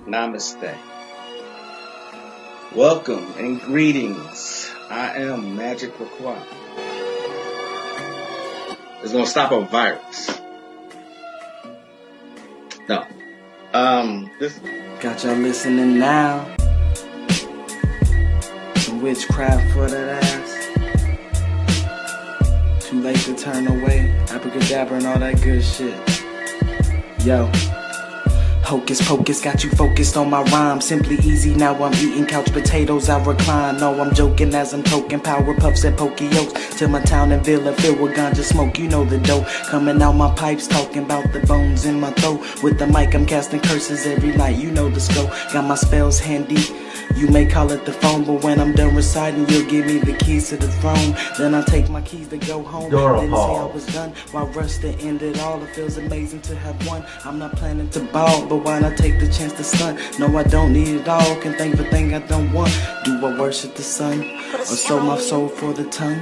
Namaste. Welcome and greetings. I am Magick Croix. It's gonna stop a virus. No. This Got y'all listening now. Some witchcraft for that ass. Too late to turn away. Abracadabra and all that good shit. Yo. Hocus pocus, got you focused on my rhyme. Simply easy, now I'm eating couch potatoes, I recline. No, I'm joking as I'm toking power puffs at Pokeyokes. Till my town and villa filled with ganja smoke, you know the dope. Coming out my pipes, talking about the bones in my throat. With the mic, I'm casting curses every night, you know the scope. Got my spells handy. You may call it the phone, but when I'm done reciting, you'll give me the keys to the throne. Then I'll take my keys to go home. Didn't say I was done. While rush to end it all, it feels amazing to have won. I'm not planning to ball, but why not take the chance to stunt? No, I don't need it all. Can think for thing I don't want. Do I worship the sun? Or sold my soul for the tongue?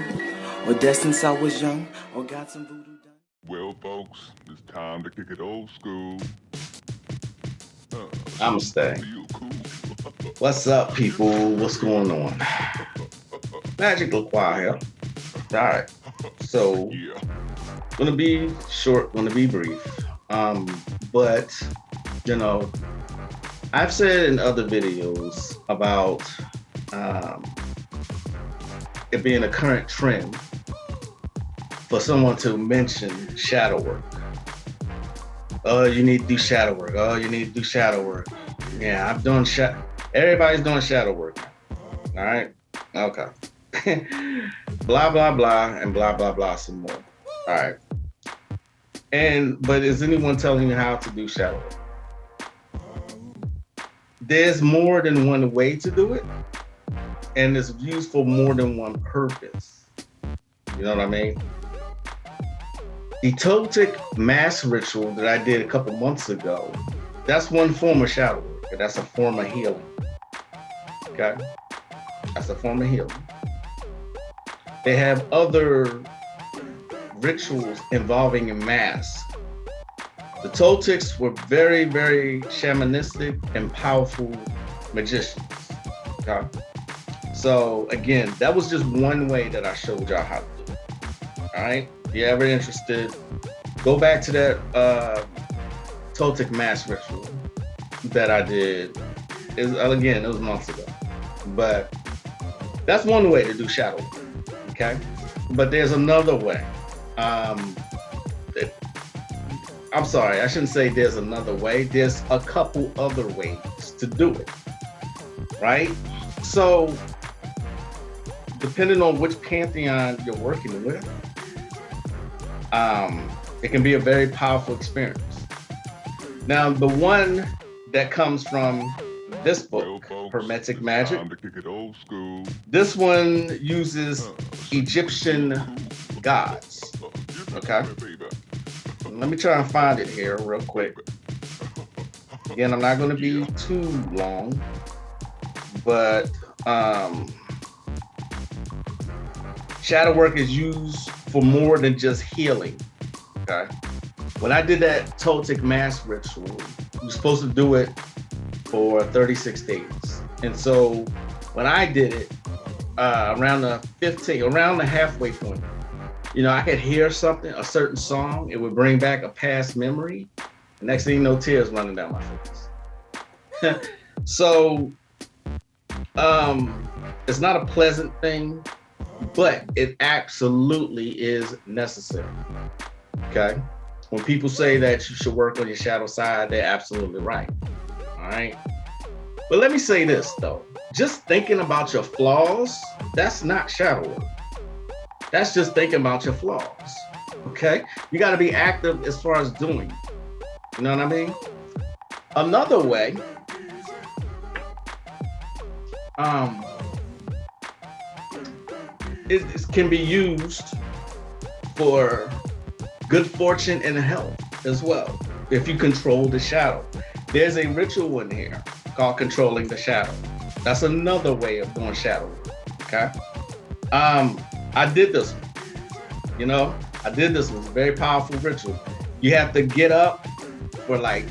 Or dead since I was young? Or got some voodoo done? Well, folks, it's time to kick it old school. Namaste. Cool. What's up, people? What's going on? Magick Croix here. Alright. So Yeah. gonna be short, gonna be brief. But you know, I've said in other videos about it being a current trend for someone to mention shadow work. Oh, you need to do shadow work. Oh, you need to do shadow work. Yeah, I've done everybody's doing shadow work. All right. Okay. Blah, blah, blah, and blah, blah, blah, some more. All right. But is anyone telling you how to do shadow work? There's more than one way to do it, and it's used for more than one purpose. You know what I mean? The Toltec mass ritual that I did a couple months ago, that's one form of shadow work, and that's a form of healing. Okay? That's a form of healing. They have other rituals involving a mask. The Toltecs were very, very shamanistic and powerful magicians. Okay? So again, that was just one way that I showed y'all how to do it. All right? If you're ever interested, go back to that Toltec mass ritual that I did. It was months ago. But that's one way to do shadow work, okay? But there's another way. I'm sorry, I shouldn't say there's another way. There's a couple other ways to do it, right? So, depending on which pantheon you're working with, it can be a very powerful experience. Now, the one that comes from this book, Hermetic Magic, Time to kick it old school. this one uses Egyptian gods. Okay. Let me try and find it here real quick. Again, I'm not going to be too long, but shadow work is used for more than just healing. Okay. When I did that Toltec mass ritual, you're supposed to do it for 36 days. And so when I did it, around the halfway point, you know, I could hear something, a certain song, it would bring back a past memory. The next thing you know, tears running down my face. So it's not a pleasant thing, but it absolutely is necessary. Okay? When people say that you should work on your shadow side, they're absolutely right. All right? But let me say this, though. Just thinking about your flaws, that's not shadow work. That's just thinking about your flaws. Okay? You got to be active as far as doing it. You know what I mean? Another way, it can be used for good fortune and health as well, if you control the shadow. There's a ritual in here called controlling the shadow. That's another way of doing shadow work, okay? I did this one, you know? I did this one, it's a very powerful ritual. You have to get up for like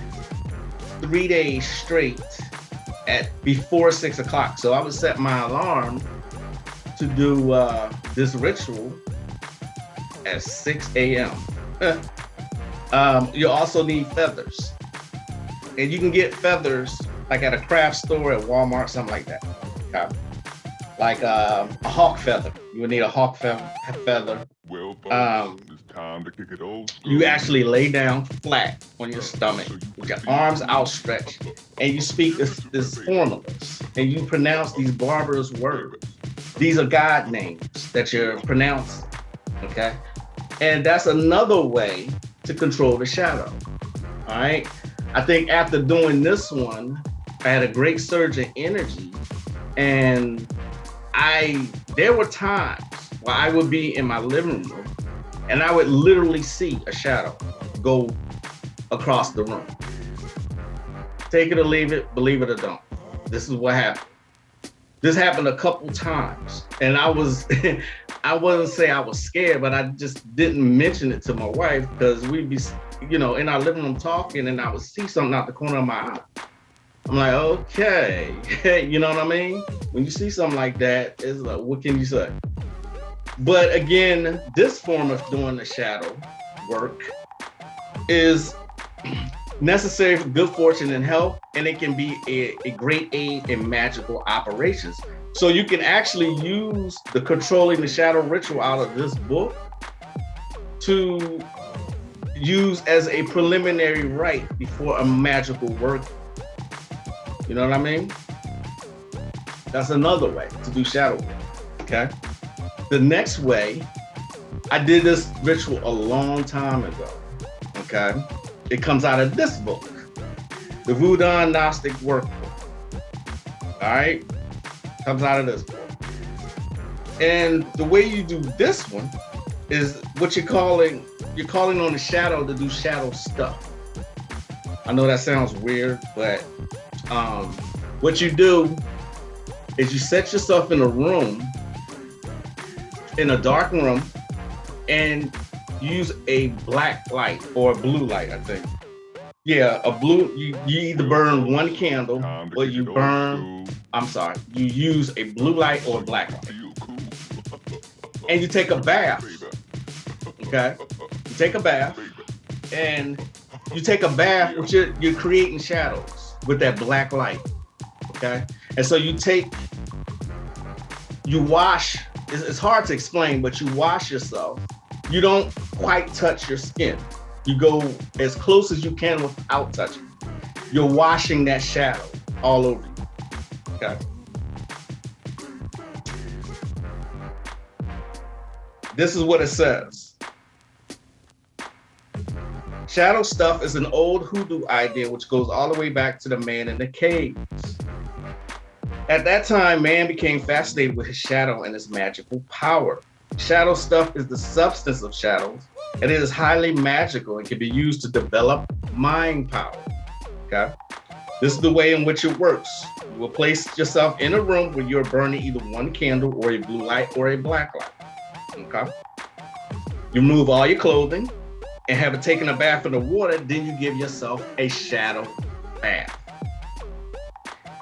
3 days straight at before 6 o'clock. So I would set my alarm to do this ritual at 6 a.m. You also need feathers. And you can get feathers like at a craft store at Walmart, something like that. Okay. Like a hawk feather. You would need a hawk feather. Well, folks, it's time to kick it old school. You actually lay down flat on your stomach with your arms outstretched, and you speak this formulas, and you pronounce these barbarous words. These are God names that you're pronouncing, okay? And that's another way to control the shadow, all right? I think after doing this one, I had a great surge in energy, and there were times where I would be in my living room and I would literally see a shadow go across the room. Take it or leave it, believe it or don't. This is what happened. This happened a couple times, and I wouldn't say I was scared, but I just didn't mention it to my wife because we'd be, in our living room talking, and I would see something out the corner of my eye. I'm like, okay, you know what I mean? When you see something like that, it's like, what can you say? But again, this form of doing the shadow work is necessary for good fortune and health, and it can be a great aid in magical operations. So you can actually use the controlling the shadow ritual out of this book to use as a preliminary rite before a magical work. You know what I mean? That's another way to do shadow work, okay? The next way, I did this ritual a long time ago, okay? It comes out of this book, the Voodoo Gnostic Workbook, all right? Comes out of this book. And the way you do this one is what you're calling on the shadow to do shadow stuff. I know that sounds weird, but what you do is you set yourself in a room, in a dark room, and use a black light or a blue light, I think. Yeah, a blue, you either burn one candle or you use a blue light or a black light. And you take a bath, okay? You take a bath, and you take a bath, which you're creating shadows with that black light, okay? And so you wash, it's hard to explain, but you wash yourself. You don't quite touch your skin. You go as close as you can without touching. You're washing that shadow all over you, okay? This is what it says. Shadow stuff is an old hoodoo idea which goes all the way back to the man in the caves. At that time, man became fascinated with his shadow and its magical power. Shadow stuff is the substance of shadows, and it is highly magical and can be used to develop mind power, okay? This is the way in which it works. You will place yourself in a room where you're burning either one candle or a blue light or a black light, okay? You remove all your clothing and have it taken a bath in the water, then you give yourself a shadow bath.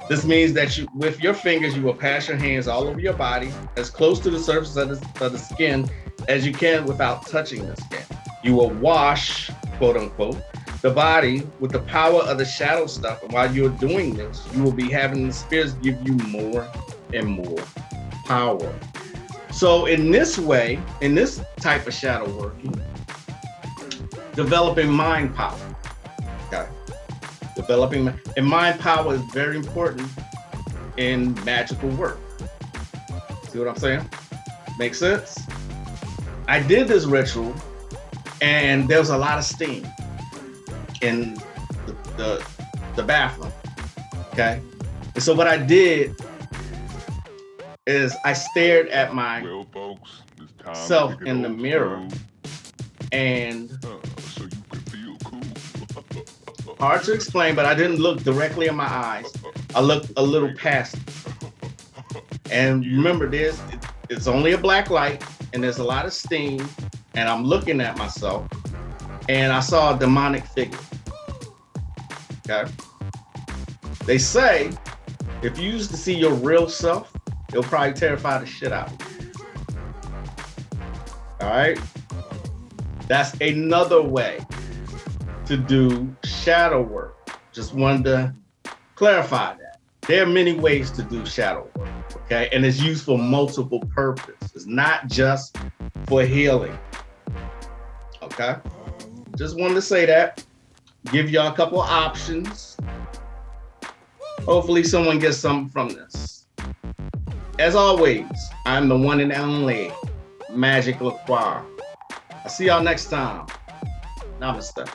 This means that with your fingers, you will pass your hands all over your body as close to the surface of the skin as you can without touching the skin. You will wash, quote unquote, the body with the power of the shadow stuff. And while you're doing this, you will be having the spirits give you more and more power. So in this way, in this type of shadow working, developing mind power, okay? And mind power is very important in magical work. See what I'm saying? Makes sense? I did this ritual and there was a lot of steam in the bathroom, okay? And so what I did is I stared at myself in the mirror and hard to explain, but I didn't look directly in my eyes. I looked a little past it. And remember, it's only a black light and there's a lot of steam, and I'm looking at myself and I saw a demonic figure, okay? They say if you used to see your real self, it'll probably terrify the shit out of you. All right? That's another way to do shadow work. Just wanted to clarify that. There are many ways to do shadow work, okay? And it's used for multiple purposes. It's not just for healing, okay? Just wanted to say that. Give y'all a couple of options. Hopefully someone gets something from this. As always, I'm the one and only Magick Croix. I'll see y'all next time. Namaste.